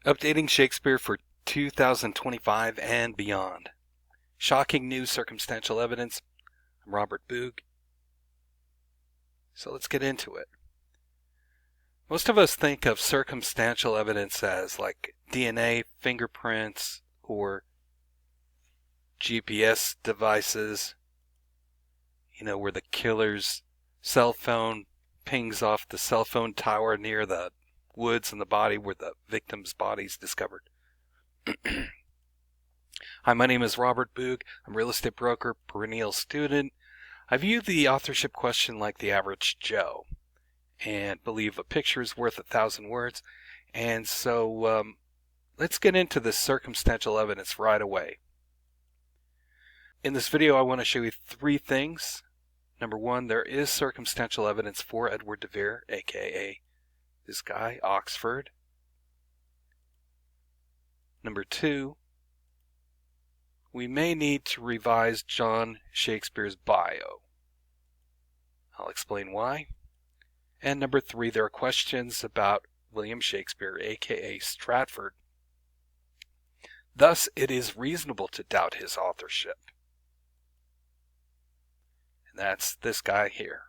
Updating Shakespeare for 2025 and beyond. Shocking new circumstantial evidence. I'm Robert Boog. So let's get into it. Most of us think of circumstantial evidence as like DNA, fingerprints, or GPS devices, where the killer's cell phone pings off the cell phone tower near the woods in the body where the victim's body is discovered. Hi, my name is Robert Boog. I'm a real estate broker, perennial student. I view the authorship question like the average Joe and believe a picture is worth 1,000 words. And so let's get into the circumstantial evidence right away. In this video, I want to show you three things. Number one, there is circumstantial evidence for Edward de Vere, aka this guy, Oxford. Number two, we may need to revise John Shakespeare's bio. I'll explain why. And number three, there are questions about William Shakespeare, aka Stratford. Thus, it is reasonable to doubt his authorship. And that's this guy here.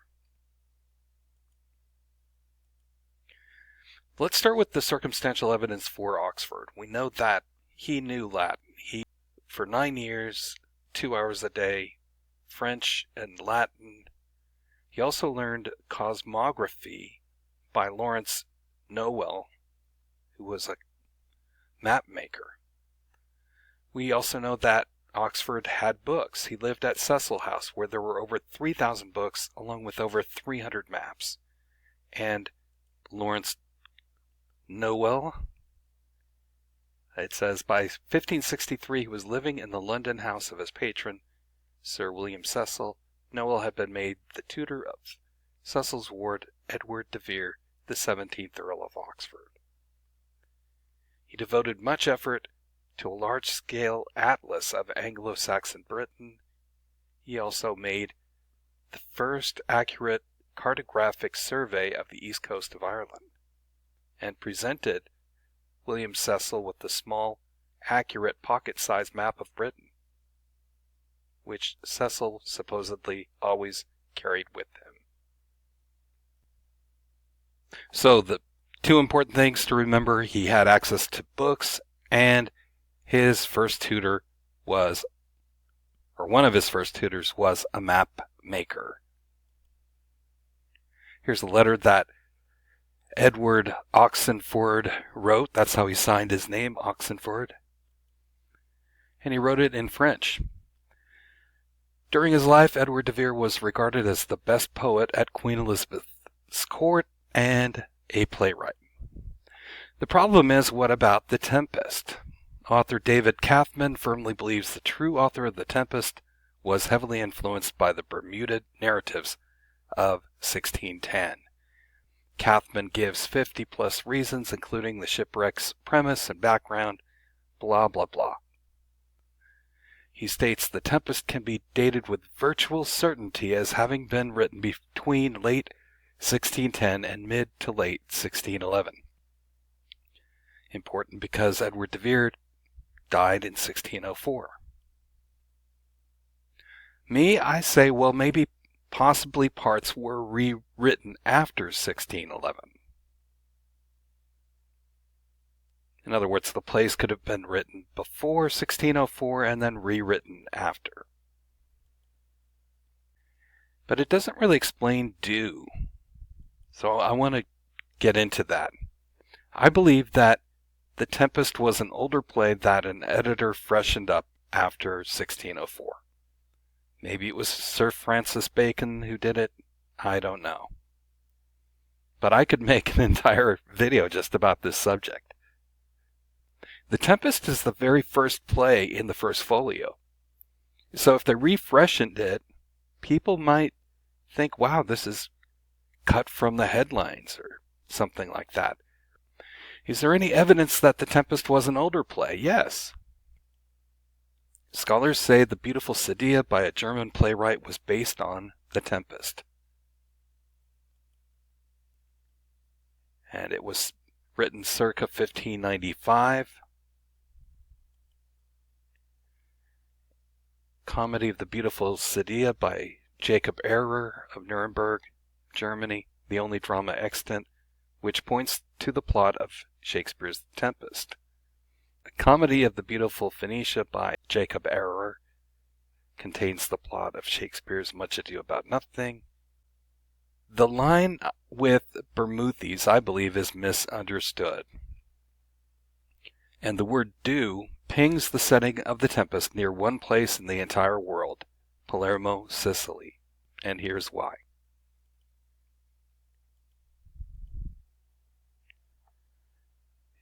Let's start with the circumstantial evidence for Oxford. We know that he knew Latin. For 9 years, 2 hours a day, French and Latin. He also learned cosmography by Lawrence Noel, who was a map maker. We also know that Oxford had books. He lived at Cecil House, where there were over 3,000 books, along with over 300 maps. And Lawrence Noel, it says, by 1563 he was living in the London house of his patron, Sir William Cecil. Noel had been made the tutor of Cecil's ward, Edward de Vere, the 17th Earl of Oxford. He devoted much effort to a large-scale atlas of Anglo-Saxon Britain. He also made the first accurate cartographic survey of the east coast of Ireland, and presented William Cecil with the small, accurate pocket-sized map of Britain, which Cecil supposedly always carried with him. So the two important things to remember: he had access to books, and his first tutor was, or one of his first tutors was, a map maker. Here's a letter that Edward Oxenford wrote. That's how he signed his name, Oxenford. And he wrote it in French. During his life, Edward de Vere was regarded as the best poet at Queen Elizabeth's court and a playwright. The problem is, what about The Tempest? Author David Kathman firmly believes the true author of The Tempest was heavily influenced by the Bermuda narratives of 1610. Kathman gives 50-plus reasons, including the shipwreck's premise and background, blah, blah, blah. He states The Tempest can be dated with virtual certainty as having been written between late 1610 and mid to late 1611. Important because Edward de Vere died in 1604. Me, I say, well, maybe possibly parts were rewritten after 1611. In other words, the plays could have been written before 1604 and then rewritten after. But it doesn't really explain due. So I want to get into that. I believe that The Tempest was an older play that an editor freshened up after 1604. Maybe it was Sir Francis Bacon who did it. I don't know. But I could make an entire video just about this subject. The Tempest is the very first play in the first folio. So if they refreshened it, people might think, wow, this is cut from the headlines or something like that. Is there any evidence that The Tempest was an older play? Yes. Scholars say the beautiful Sadia by a German playwright was based on The Tempest. And it was written circa 1595. Comedy of the Beautiful Cydia by Jacob Ehrer of Nuremberg, Germany, the only drama extant, which points to the plot of Shakespeare's Tempest. A Comedy of the Beautiful Phoenicia by Jacob Ehrer contains the plot of Shakespeare's Much Ado About Nothing. The line with Bermoothes, I believe, is misunderstood. And the word do pings the setting of the Tempest near one place in the entire world, Palermo, Sicily. And here's why.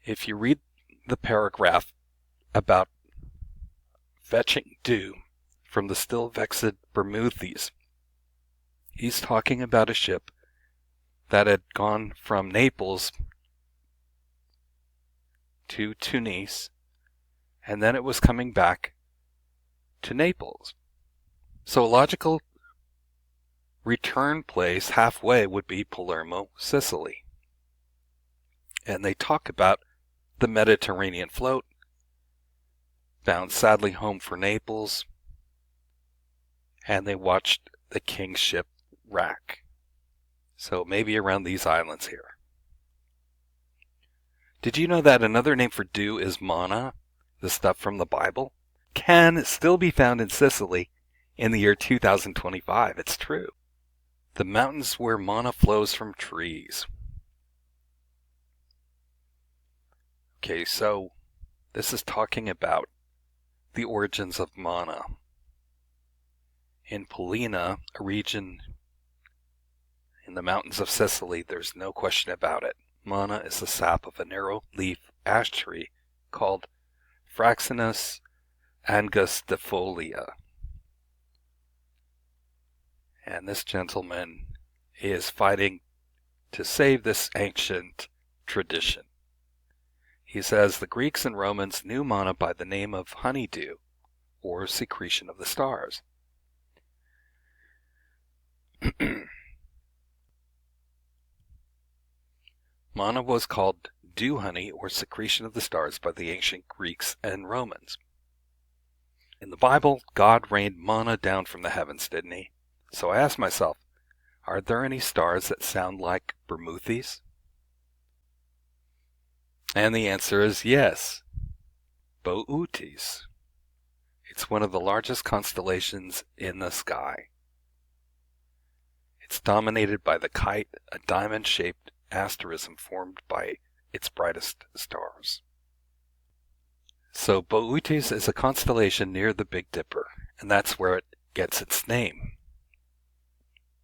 If you read the paragraph about fetching dew from the still vexed Bermoothes, he's talking about a ship that had gone from Naples to Tunis, and then it was coming back to Naples. So a logical return place halfway would be Palermo, Sicily. And they talk about the Mediterranean float, bound sadly home for Naples, and they watched the king's ship wreck. So maybe around these islands here. Did you know that another name for dew is manna, the stuff from the Bible? Can still be found in Sicily in the year 2025. It's true. The mountains where manna flows from trees. Okay, so this is talking about the origins of manna. In Polina, a region in the mountains of Sicily, there's no question about it. Manna is the sap of a narrow-leaf ash tree called Fraxinus angustifolia. And this gentleman is fighting to save this ancient tradition. He says the Greeks and Romans knew manna by the name of honeydew, or secretion of the stars. Manna was called dew honey or secretion of the stars by the ancient Greeks and Romans. In the Bible, God rained manna down from the heavens, didn't he? So I asked myself, are there any stars that sound like Bermoothes? And the answer is yes. Boötes. It's one of the largest constellations in the sky. It's dominated by the Kite, a diamond-shaped asterism formed by its brightest stars. So Boötes is a constellation near the Big Dipper, and that's where it gets its name.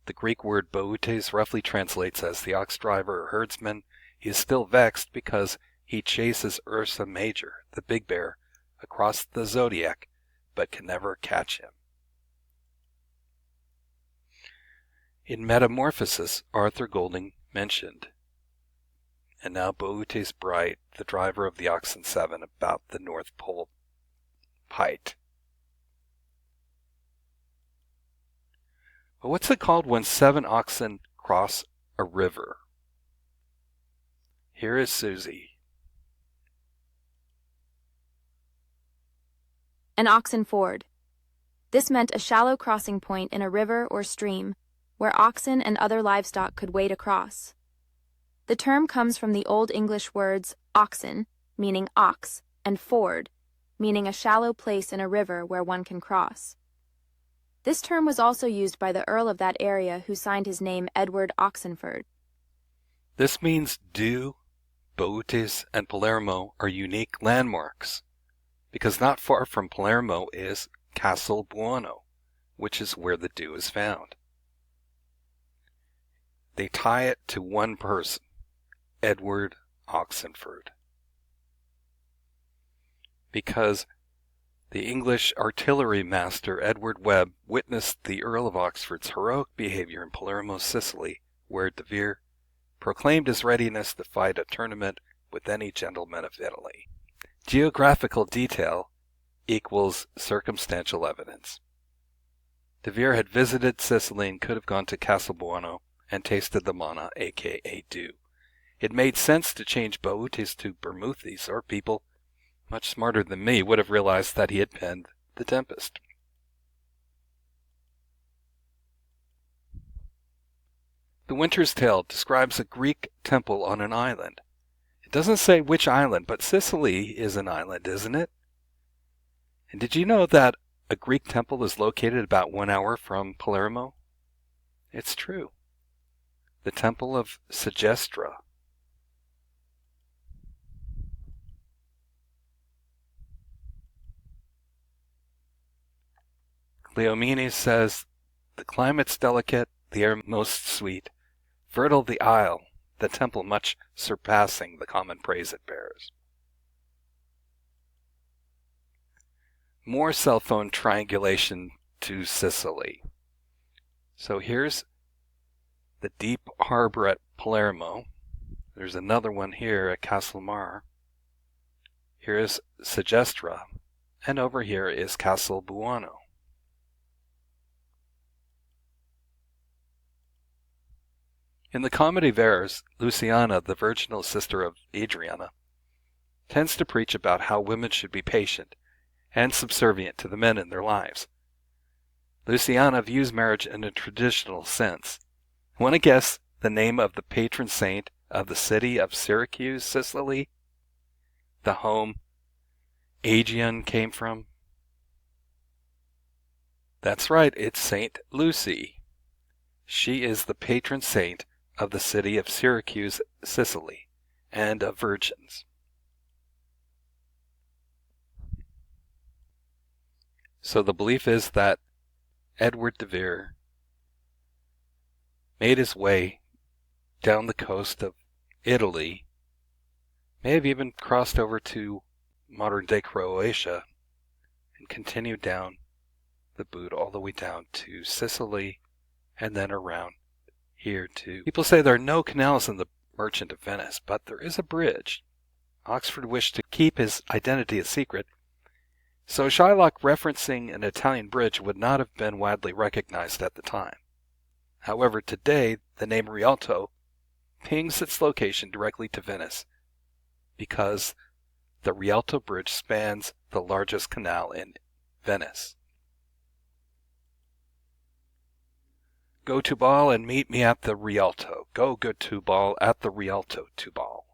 The Greek word Boötes roughly translates as the ox driver or herdsman. He is still vexed because he chases Ursa Major, the big bear, across the zodiac, but can never catch him. In Metamorphosis, Arthur Golding mentioned, and now Boötes Bright, the driver of the oxen 7 about the North Pole height. But what's it called when 7 oxen cross a river? Here is Susie. An oxen ford. This meant a shallow crossing point in a river or stream where oxen and other livestock could wade across. The term comes from the Old English words oxen, meaning ox, and ford, meaning a shallow place in a river where one can cross. This term was also used by the Earl of that area who signed his name Edward Oxenford. This means Dew, Boötes, and Palermo are unique landmarks, because not far from Palermo is Castle Buono, which is where the dew is found. They tie it to one person, Edward Oxenford, because the English artillery master Edward Webb witnessed the Earl of Oxford's heroic behavior in Palermo, Sicily, where De Vere proclaimed his readiness to fight a tournament with any gentleman of Italy. Geographical detail equals circumstantial evidence. De Vere had visited Sicily and could have gone to Castle Buono and tasted the manna, aka dew. It made sense to change Boötes to Bermoothes, or people much smarter than me would have realized that he had penned The Tempest. The Winter's Tale describes a Greek temple on an island. It doesn't say which island, but Sicily is an island, isn't it? And did you know that a Greek temple is located about 1 hour from Palermo? It's true. The Temple of Segestra. Cleomenes says, the climate's delicate, the air most sweet, fertile the isle, the temple much surpassing the common praise it bears. More cell phone triangulation to Sicily. So here's the deep harbor at Palermo. There's another one here at Castellmare. Here's Segestra, and over here is Castel Buono. In the Comedy of Errors, Luciana, the virginal sister of Adriana, tends to preach about how women should be patient and subservient to the men in their lives. Luciana views marriage in a traditional sense. Want to guess the name of the patron saint of the city of Syracuse, Sicily? The home Aegeon came from? That's right, it's Saint Lucy. She is the patron saint of the city of Syracuse, Sicily, and of virgins. So the belief is that Edward de Vere made his way down the coast of Italy, may have even crossed over to modern-day Croatia, and continued down the boot all the way down to Sicily, and then around here too. People say there are no canals in the Merchant of Venice, but there is a bridge. Oxford wished to keep his identity a secret, so Shylock referencing an Italian bridge would not have been widely recognized at the time. However, today the name Rialto pings its location directly to Venice because the Rialto Bridge spans the largest canal in Venice. Go to ball and meet me at the Rialto. Go to ball at the Rialto to ball.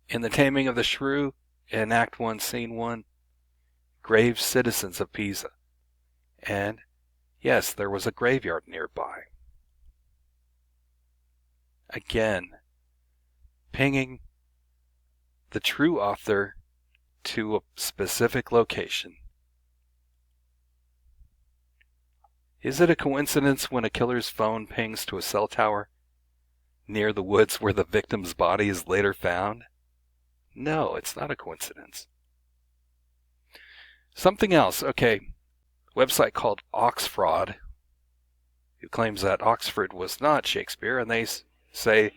In The Taming of the Shrew, in Act 1, Scene 1, grave citizens of Pisa. And, yes, there was a graveyard nearby. Again, pinging the true author to a specific location. Is it a coincidence when a killer's phone pings to a cell tower near the woods where the victim's body is later found? No, it's not a coincidence. Something else. Okay, a website called Oxfraud, who claims that Oxford was not Shakespeare, and they say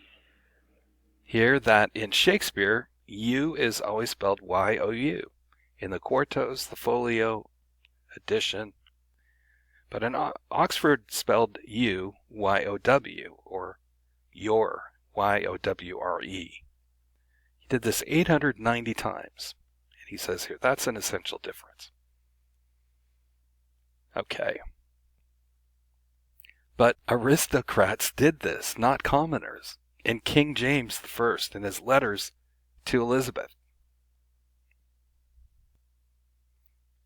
here that in Shakespeare, U is always spelled Y-O-U. In the quartos, the folio, edition, but in Oxford spelled U, Y-O-W, or your, Y-O-W-R-E. He did this 890 times. And he says here, that's an essential difference. Okay. But aristocrats did this, not commoners. In King James I, in his letters to Elizabeth.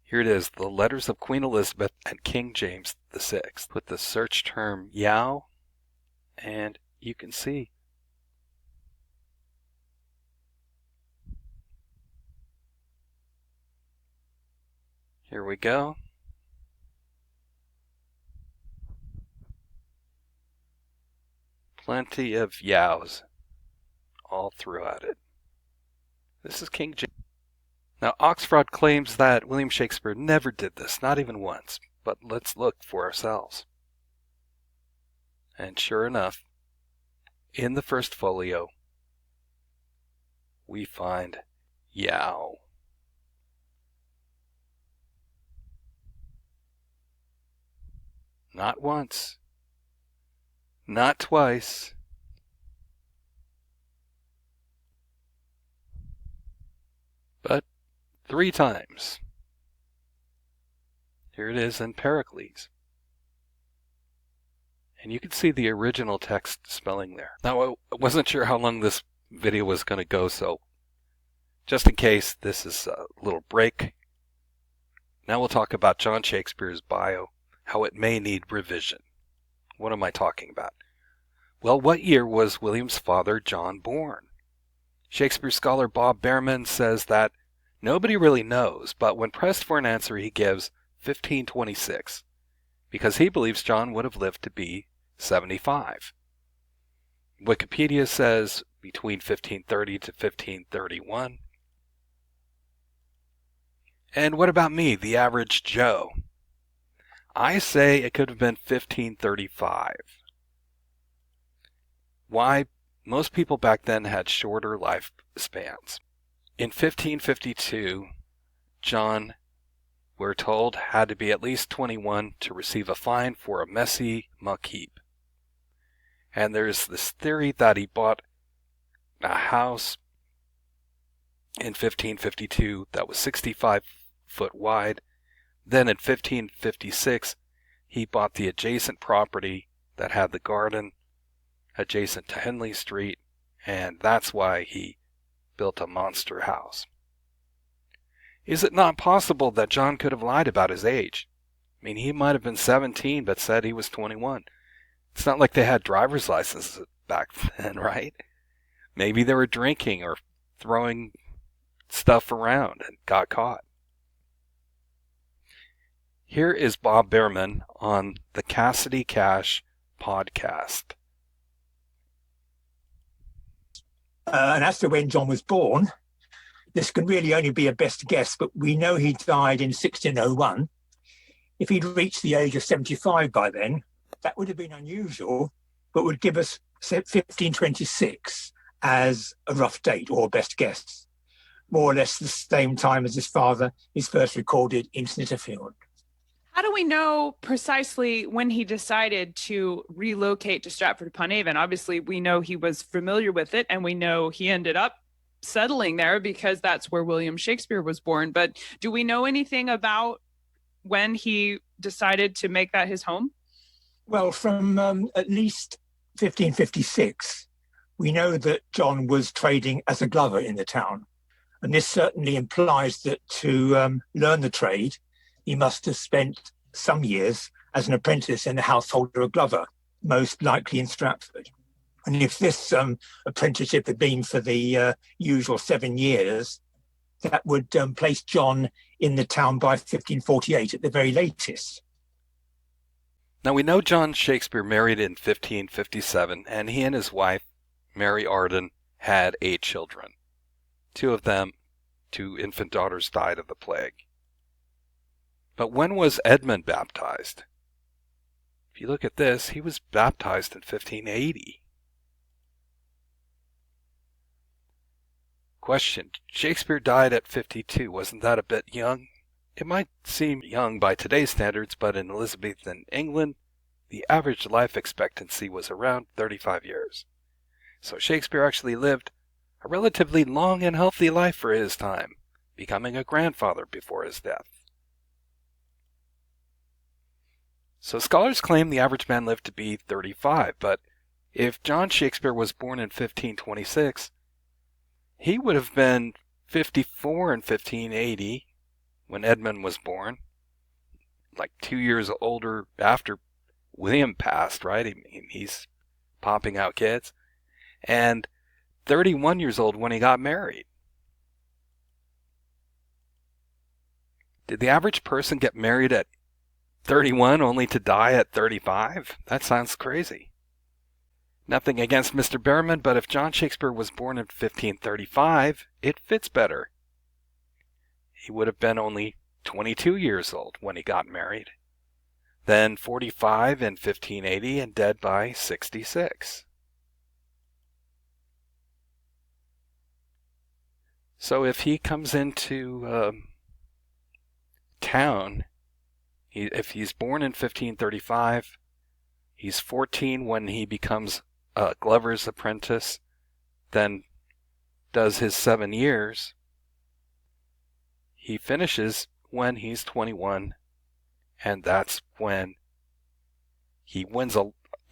Here it is, the letters of Queen Elizabeth and King James VI. Put the search term Yao, and you can see. Here we go. Plenty of Yaos all throughout it. This is King James. Now, Oxford claims that William Shakespeare never did this, not even once, but let's look for ourselves. And sure enough, in the first folio, we find Yao. Not once, not twice, 3 times. Here it is in Pericles. And you can see the original text spelling there. Now, I wasn't sure how long this video was going to go, so just in case, this is a little break. Now we'll talk about John Shakespeare's bio, how it may need revision. What am I talking about? Well, what year was William's father, John, born? Shakespeare scholar Bob Behrman says that nobody really knows, but when pressed for an answer, he gives 1526, because he believes John would have lived to be 75. Wikipedia says between 1530 to 1531. And what about me, the average Joe? I say it could have been 1535. Why? Most people back then had shorter lifespans. In 1552, John, we're told, had to be at least 21 to receive a fine for a messy muck heap. And there's this theory that he bought a house in 1552 that was 65 foot wide. Then in 1556, he bought the adjacent property that had the garden adjacent to Henley Street, and that's why he built a monster house. Is it not possible that John could have lied about his age? I mean, he might have been 17 but said he was 21. It's not like they had driver's licenses back then, right? Maybe they were drinking or throwing stuff around and got caught. Here is Bob Behrman on the Cassidy Cash podcast. And as to when John was born, this can really only be a best guess, but we know he died in 1601. If he'd reached the age of 75 by then, that would have been unusual, but would give us 1526 as a rough date or best guess. More or less the same time as his father is first recorded in Snitterfield. How do we know precisely when he decided to relocate to Stratford-upon-Avon? Obviously, we know he was familiar with it, and we know he ended up settling there because that's where William Shakespeare was born. But do we know anything about when he decided to make that his home? Well, from at least 1556, we know that John was trading as a glover in the town. And this certainly implies that to learn the trade, he must have spent some years as an apprentice in the household of a glover, most likely in Stratford. And if this apprenticeship had been for the usual 7 years, that would place John in the town by 1548 at the very latest. Now we know John Shakespeare married in 1557, and he and his wife, Mary Arden, had 8 children. 2 of them, 2 infant daughters, died of the plague. But when was Edmund baptized? If you look at this, he was baptized in 1580. Question: Shakespeare died at 52. Wasn't that a bit young? It might seem young by today's standards, but in Elizabethan England, the average life expectancy was around 35 years. So Shakespeare actually lived a relatively long and healthy life for his time, becoming a grandfather before his death. So scholars claim the average man lived to be 35, but if John Shakespeare was born in 1526, he would have been 54 in 1580 when Edmund was born, like 2 years older after William passed, right? I mean, he's popping out kids. And 31 years old when he got married. Did the average person get married at 31 only to die at 35? That sounds crazy. Nothing against Mr. Behrman, but if John Shakespeare was born in 1535, it fits better. He would have been only 22 years old when he got married, then 45 in 1580 and dead by 66. So if he comes into town, if he's born in 1535, he's 14 when he becomes a glover's apprentice, then does his 7 years, he finishes when he's 21, and that's when he wins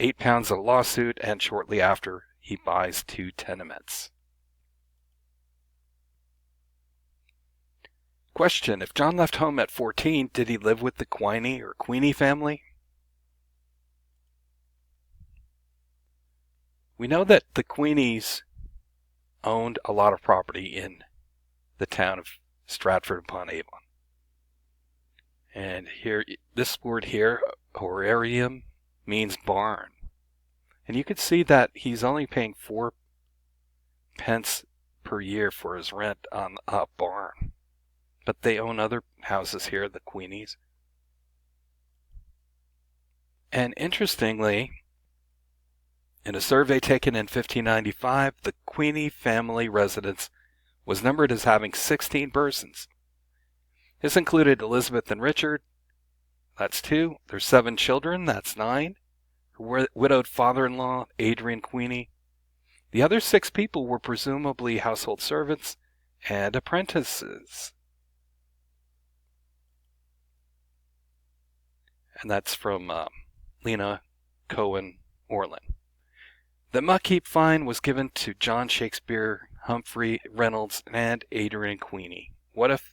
£8 a lawsuit, and shortly after he buys 2 tenements. Question: if John left home at 14, did he live with the Quiney or Queenie family? We know that the Queenies owned a lot of property in the town of Stratford upon Avon. And here, this word here, horarium, means barn. And you could see that he's only paying 4 pence per year for his rent on a barn. But they own other houses here, the Queenies. And interestingly, in a survey taken in 1595, the Queenie family residence was numbered as having 16 persons. This included Elizabeth and Richard, that's 2. There's 7 children, that's 9. Her widowed father-in-law, Adrian Queenie. The other 6 people were presumably household servants and apprentices. And that's from Lena Cohen Orland. The muckheap fine was given to John Shakespeare, Humphrey Reynolds, and Adrian Queenie. What if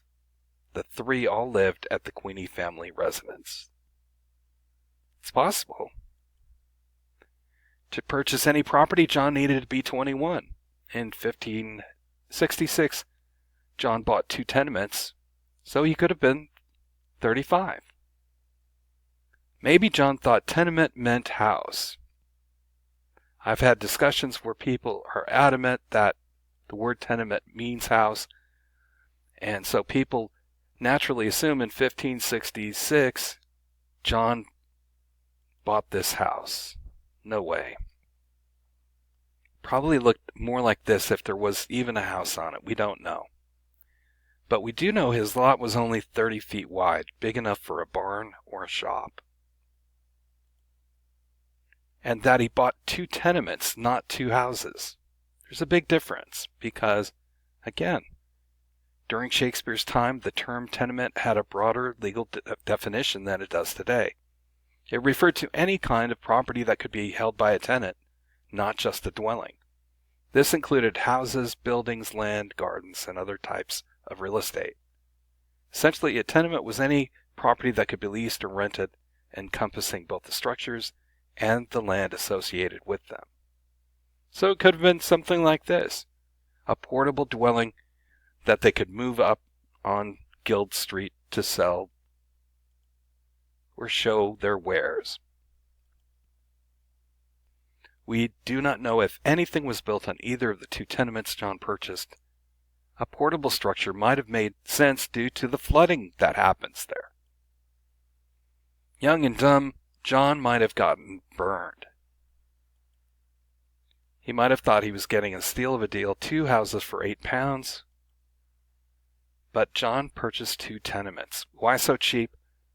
the 3 all lived at the Queenie family residence? It's possible. To purchase any property, John needed to be 21. In 1566, John bought 2 tenements, so he could have been 35. Maybe John thought tenement meant house. I've had discussions where people are adamant that the word tenement means house, and so people naturally assume in 1566 John bought this house. No way. Probably looked more like this if there was even a house on it. We don't know. But we do know his lot was only 30 feet wide, big enough for a barn or a shop. And that he bought 2 tenements, not 2 houses. There's a big difference because, again, during Shakespeare's time, the term tenement had a broader legal definition than it does today. It referred to any kind of property that could be held by a tenant, not just a dwelling. This included houses, buildings, land, gardens, and other types of real estate. Essentially, a tenement was any property that could be leased or rented, encompassing both the structures and the land associated with them. So it could have been something like this: a portable dwelling that they could move up on Guild Street to sell or show their wares. We do not know if anything was built on either of the 2 tenements John purchased. A portable structure might have made sense due to the flooding that happens there. Young and dumb, John might have gotten burned. He might have thought he was getting a steal of a deal, 2 houses for £8. But John purchased 2 tenements. Why so cheap?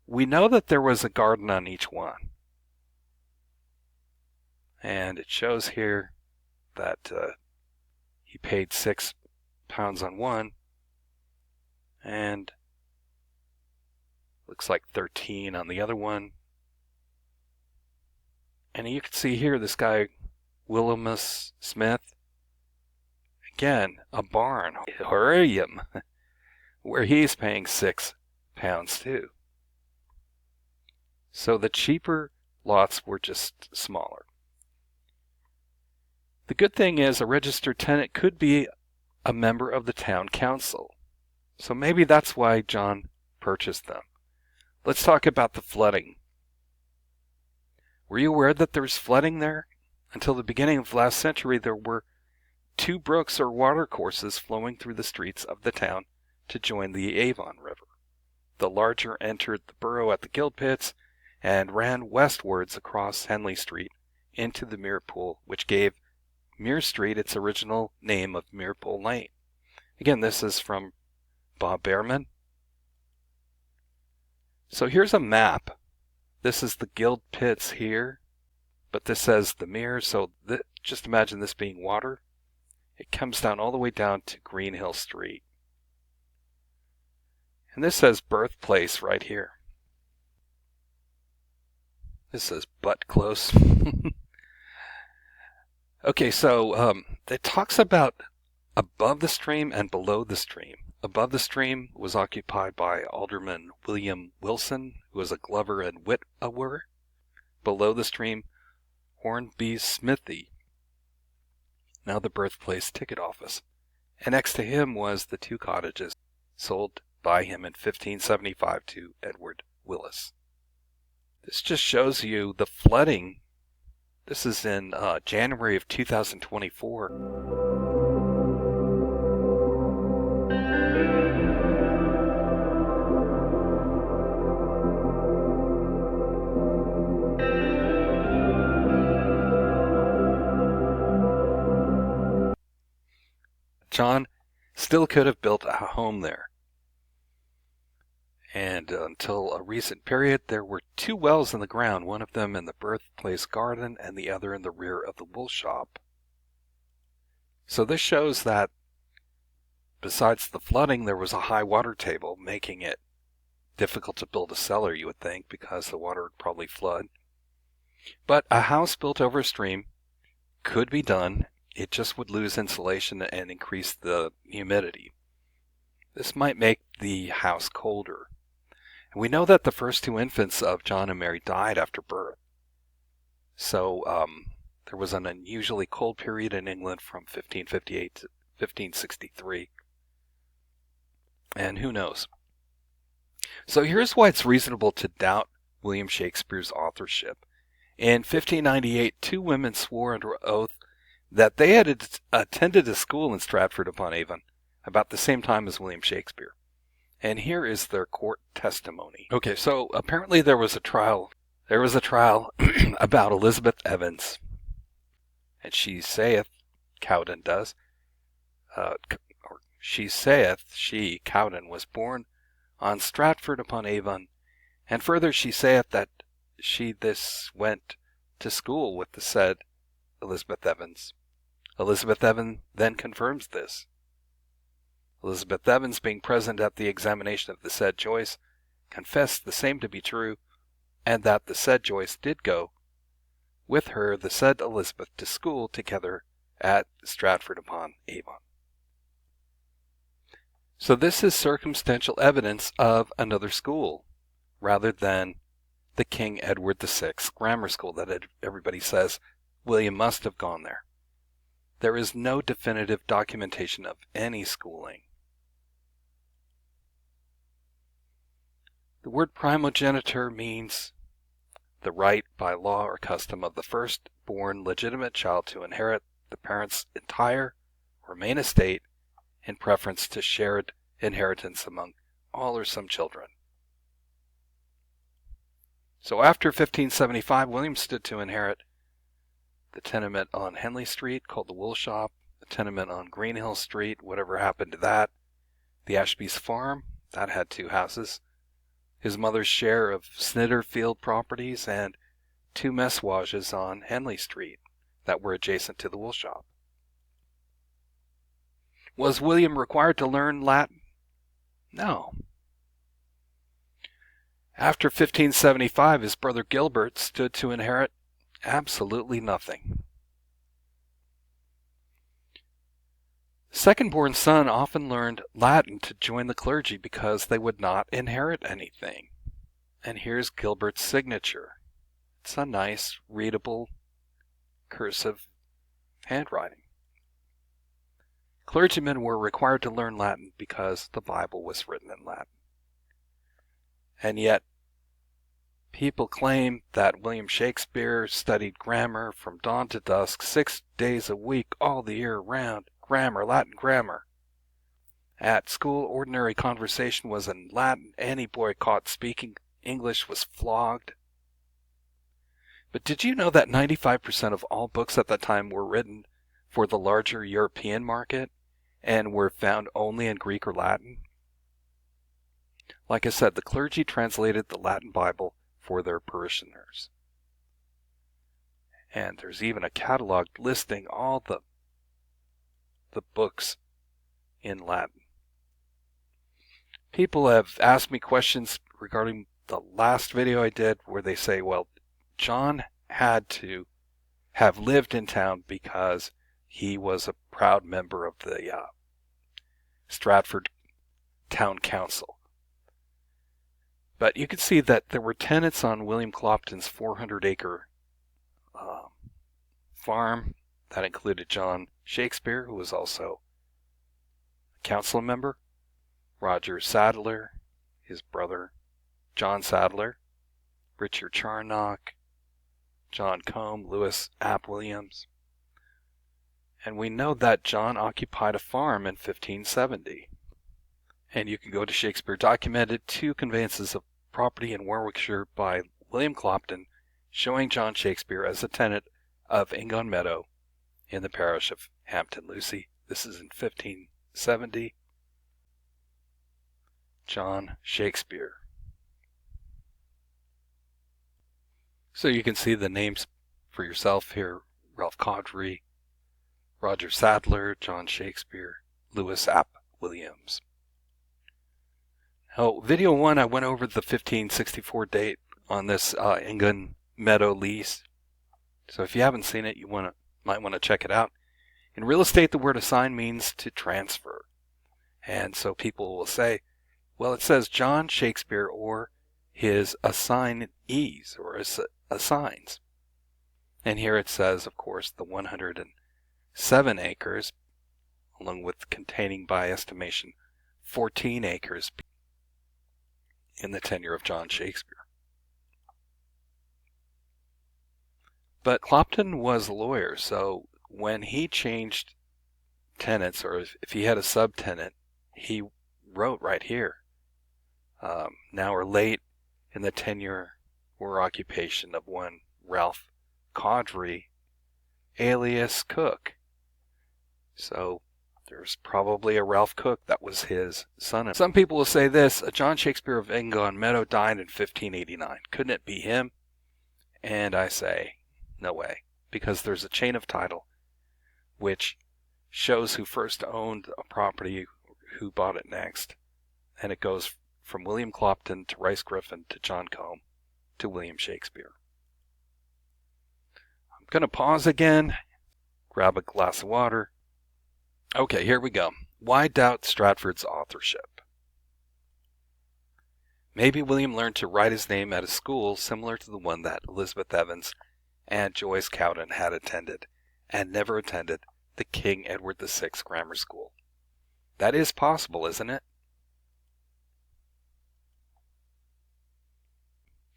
We know that there was a garden on each one. And it shows here that he paid £6 on one, and looks like 13 on the other one. And you can see here this guy, Williamus Smith, again, a barn, horarium, where he's paying £6 too. So the cheaper lots were just smaller. The good thing is a registered tenant could be a member of the town council. So maybe that's why John purchased them. Let's talk about the flooding. Were you aware that there was flooding there? Until the beginning of last century, there were 2 brooks or watercourses flowing through the streets of the town to join the Avon River. The larger entered the borough at the Guild Pits and ran westwards across Henley Street into the Mere Pool, which gave Mere Street its original name of Mere Pool Lane. Again, this is from Bob Behrman. So here's a map. This is the Guild Pits here, but this says the Mere, so just imagine this being water. It comes down all the way down to Green Hill Street. And this says birthplace right here. This says butt close. Okay, so it talks about above the stream and below the stream. Above the stream was occupied by Alderman William Wilson, who was a glover and widower. Below the stream, Hornby's smithy, now the birthplace ticket office. And next to him was the 2 cottages sold by him in 1575 to Edward Willis. This just shows you the flooding. This is in January of 2024. John still could have built a home there. And until a recent period, there were 2 wells in the ground, one of them in the birthplace garden and the other in the rear of the wool shop. So this shows that besides the flooding, there was a high water table, making it difficult to build a cellar, you would think, because the water would probably flood. But a house built over a stream could be done. It just would lose insulation and increase the humidity. This might make the house colder. And we know that the first 2 infants of John and Mary died after birth. So there was an unusually cold period in England from 1558 to 1563. And who knows? So here's why it's reasonable to doubt William Shakespeare's authorship. In 1598, 2 women swore under oath that they had attended a school in Stratford upon Avon about the same time as William Shakespeare. And here is their court testimony. Okay, so apparently there was a trial. There was a trial about Elizabeth Evans. And she saith, Cowden does, she saith, she, Cowden, was born on Stratford upon Avon. And further she saith that she this went to school with the said Elizabeth Evans. Elizabeth Evans then confirms this. Elizabeth Evans, being present at the examination of the said Joyce, confessed the same to be true, and that the said Joyce did go with her, the said Elizabeth, to school together at Stratford upon Avon. So this is circumstantial evidence of another school, rather than the King Edward VI grammar school that everybody says William must have gone there. There is no definitive documentation of any schooling. The word primogeniture means the right by law or custom of the first-born legitimate child to inherit the parent's entire or main estate in preference to shared inheritance among all or some children. So after 1575, William stood to inherit the tenement on Henley Street, called the Wool Shop, the tenement on Greenhill Street, whatever happened to that, the Ashby's Farm, that had 2 houses, his mother's share of Snitterfield properties, and 2 messuages on Henley Street that were adjacent to the wool shop. Was William required to learn Latin? No. After 1575, his brother Gilbert stood to inherit absolutely nothing. Second-born son often learned Latin to join the clergy because they would not inherit anything. And here's Gilbert's signature. It's a nice, readable, cursive handwriting. Clergymen were required to learn Latin because the Bible was written in Latin. And yet, people claim that William Shakespeare studied grammar from dawn to dusk, 6 days a week, all the year round. Grammar, Latin grammar. At school, ordinary conversation was in Latin. Any boy caught speaking English was flogged. But did you know that 95% of all books at that time were written for the larger European market and were found only in Greek or Latin? Like I said, the clergy translated the Latin Bible for their parishioners. And there's even a catalog listing all the books in Latin. People have asked me questions regarding the last video I did where they say, well, John had to have lived in town because he was a proud member of the Stratford Town Council. But you can see that there were tenants on William Clopton's 400-acre farm. That included John Shakespeare, who was also a council member, Roger Sadler, his brother John Sadler, Richard Charnock, John Combe, Lewis Ap Williams. And we know that John occupied a farm in 1570. And you can go to Shakespeare documented 2 conveyances of property in Warwickshire by William Clopton showing John Shakespeare as a tenant of Ingon Meadow in the parish of Hampton Lucy. This is in 1570. John Shakespeare. So you can see the names for yourself here: Ralph Codry, Roger Sadler, John Shakespeare, Lewis Ap Williams. Now, video 1, I went over the 1564 date on this Ingon Meadow lease. So if you haven't seen it, you might want to check it out. In real estate, the word assign means to transfer. And so people will say, well, it says John Shakespeare or his assignees or his assigns. And here it says, of course, the 107 acres, along with containing by estimation 14 acres in the tenure of John Shakespeare. But Clopton was a lawyer, so when he changed tenants, or if he had a subtenant, he wrote right here, now or late in the tenure or occupation of one Ralph Codry, alias Cook. So there's probably a Ralph Cook that was his son. Some people will say this: John Shakespeare of Ingon Meadow died in 1589. Couldn't it be him? And I say, no way, because there's a chain of title which shows who first owned a property, who bought it next, and it goes from William Clopton to Rice Griffin to John Combe to William Shakespeare. I'm going to pause again, grab a glass of water. Okay, here we go. Why doubt Stratford's authorship? Maybe William learned to write his name at a school similar to the one that Elizabeth Evans and Joyce Cowden had attended, and never attended the King Edward VI Grammar School. That is possible, isn't it?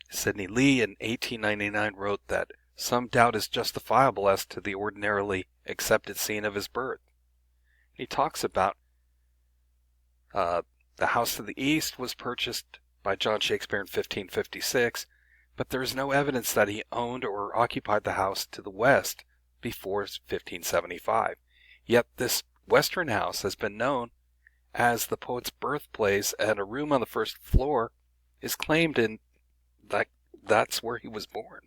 Sidney Lee in 1899 wrote that some doubt is justifiable as to the ordinarily accepted scene of his birth. He talks about the house to the east was purchased by John Shakespeare in 1556, but there is no evidence that he owned or occupied the house to the west before 1575. Yet this western house has been known as the poet's birthplace, and a room on the first floor is claimed in that's where he was born.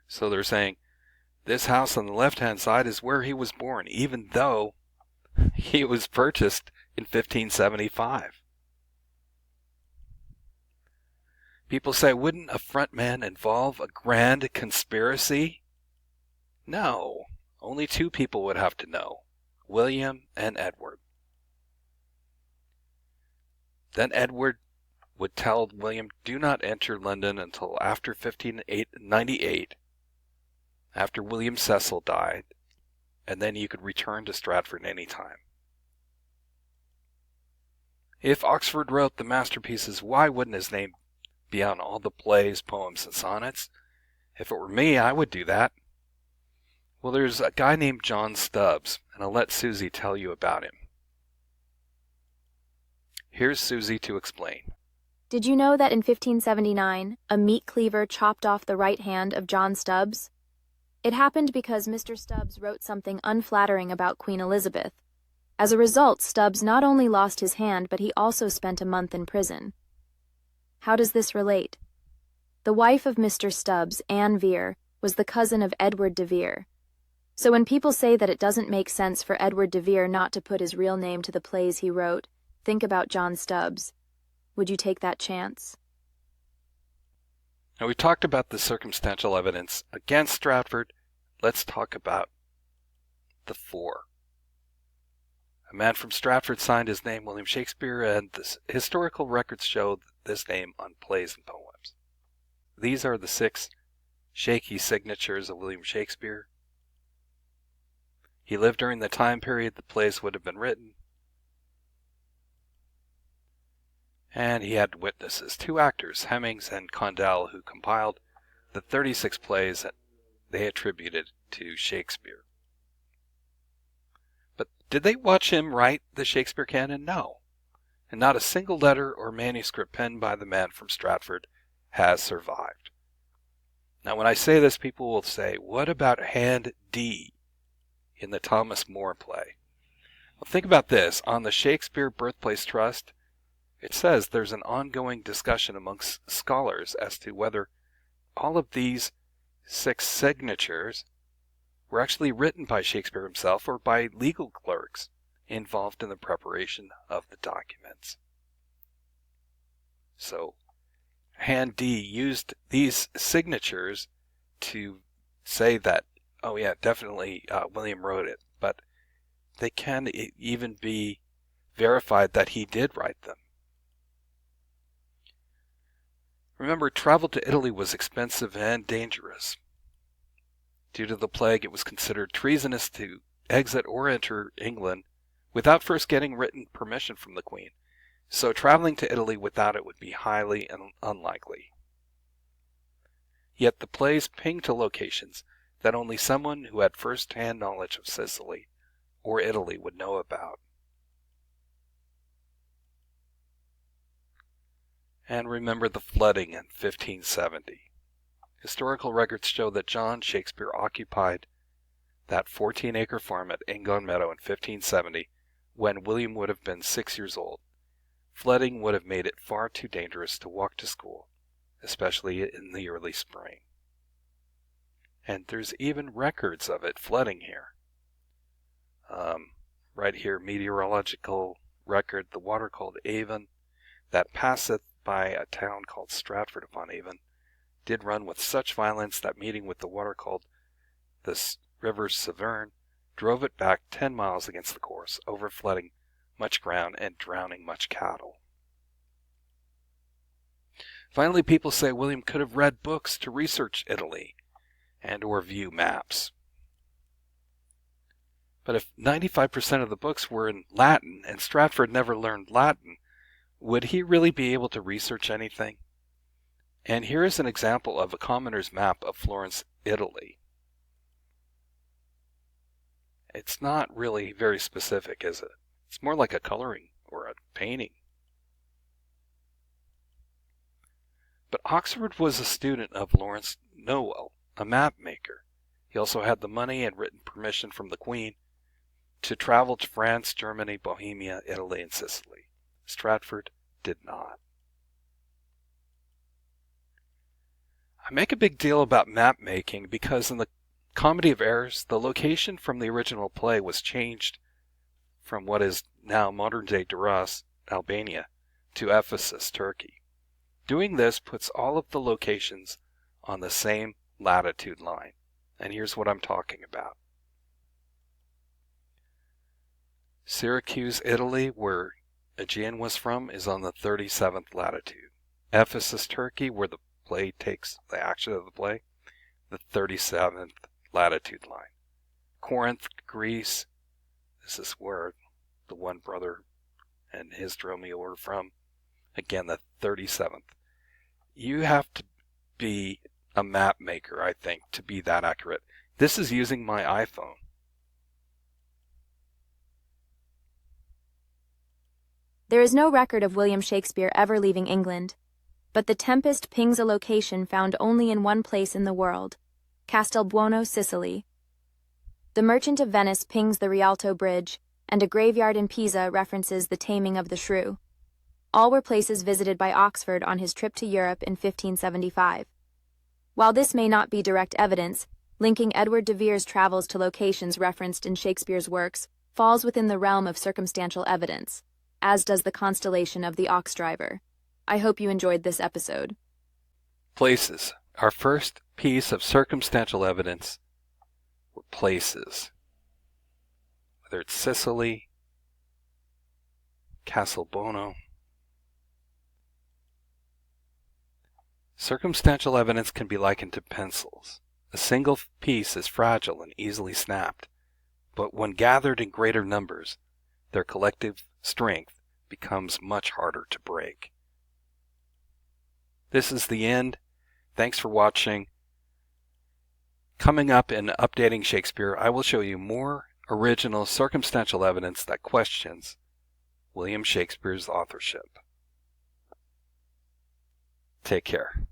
So they're saying this house on the left-hand side is where he was born, even though he was purchased in 1575. People say, wouldn't a front man involve a grand conspiracy? No, only 2 people would have to know, William and Edward. Then Edward would tell William, do not enter London until after 1598, after William Cecil died, and then you could return to Stratford any time. If Oxford wrote the masterpieces, why wouldn't his name be on all the plays, poems, and sonnets? If it were me, I would do that. Well, there's a guy named John Stubbs, and I'll let Susie tell you about him. Here's Susie to explain. Did you know that in 1579, a meat cleaver chopped off the right hand of John Stubbs? It happened because Mr. Stubbs wrote something unflattering about Queen Elizabeth. As a result, Stubbs not only lost his hand, but he also spent a month in prison. How does this relate? The wife of Mr. Stubbs, Anne Vere, was the cousin of Edward de Vere. So when people say that it doesn't make sense for Edward de Vere not to put his real name to the plays he wrote, think about John Stubbs. Would you take that chance? Now, we talked about the circumstantial evidence against Stratford. Let's talk about the four. A man from Stratford signed his name William Shakespeare, and the historical records show this name on plays and poems. These are the 6 shaky signatures of William Shakespeare. He lived during the time period the plays would have been written, and he had witnesses, 2 actors, Hemmings and Condell, who compiled the 36 plays that they attributed to Shakespeare. But did they watch him write the Shakespeare canon? No. And not a single letter or manuscript penned by the man from Stratford has survived. Now, when I say this, people will say, what about Hand D in the Thomas More play? Well, think about this. On the Shakespeare Birthplace Trust, it says there's an ongoing discussion amongst scholars as to whether all of these 6 signatures were actually written by Shakespeare himself or by legal clerks involved in the preparation of the documents. So, Hand D used these signatures to say that, oh yeah, definitely William wrote it, but they can even be verified that he did write them. Remember, travel to Italy was expensive and dangerous. Due to the plague, it was considered treasonous to exit or enter England without first getting written permission from the Queen. So traveling to Italy without it would be highly unlikely. Yet the plays pinged to locations that only someone who had first-hand knowledge of Sicily or Italy would know about. And remember the flooding in 1570. Historical records show that John Shakespeare occupied that 14-acre farm at Ingon Meadow in 1570 when William would have been 6 years old. Flooding would have made it far too dangerous to walk to school, especially in the early spring. And there's even records of it flooding here. Right here, meteorological record, the water called Avon, that passeth by a town called Stratford upon Avon, did run with such violence that meeting with the water called the river Severn drove it back 10 miles against the course, overflooding much ground and drowning much cattle. Finally, people say William could have read books to research Italy and or view maps. But if 95% of the books were in Latin and Stratford never learned Latin, would he really be able to research anything? And here is an example of a commoner's map of Florence, Italy. It's not really very specific, is it? It's more like a coloring or a painting. But Oxford was a student of Lawrence Nowell, a map maker. He also had the money and written permission from the Queen to travel to France, Germany, Bohemia, Italy, and Sicily. Stratford did not. I make a big deal about map making because in the Comedy of Errors, the location from the original play was changed from what is now modern-day Duras, Albania, to Ephesus, Turkey. Doing this puts all of the locations on the same latitude line. And here's what I'm talking about. Syracuse, Italy, where Aegean was from, is on the 37th latitude. Ephesus, Turkey, where the play takes the action of the play, the 37th latitude line. Corinth, Greece, this is where the one brother and his Dromio were from. Again, the 37th. You have to be a map maker, I think, to be that accurate. This is using my iPhone. There is no record of William Shakespeare ever leaving England, but the Tempest pings a location found only in one place in the world, Castelbuono, Sicily. The Merchant of Venice pings the Rialto Bridge, and a graveyard in Pisa references the taming of the shrew. All were places visited by Oxford on his trip to Europe in 1575. While this may not be direct evidence, linking Edward de Vere's travels to locations referenced in Shakespeare's works, falls within the realm of circumstantial evidence, as does the constellation of the ox driver. I hope you enjoyed this episode. Places. Our first piece of circumstantial evidence were places. Whether it's Sicily, Castelbuono. Circumstantial evidence can be likened to pencils. A single piece is fragile and easily snapped, but when gathered in greater numbers, their collective strength becomes much harder to break. This is the end. Thanks for watching. Coming up in Updating Shakespeare, I will show you more original circumstantial evidence that questions William Shakespeare's authorship. Take care.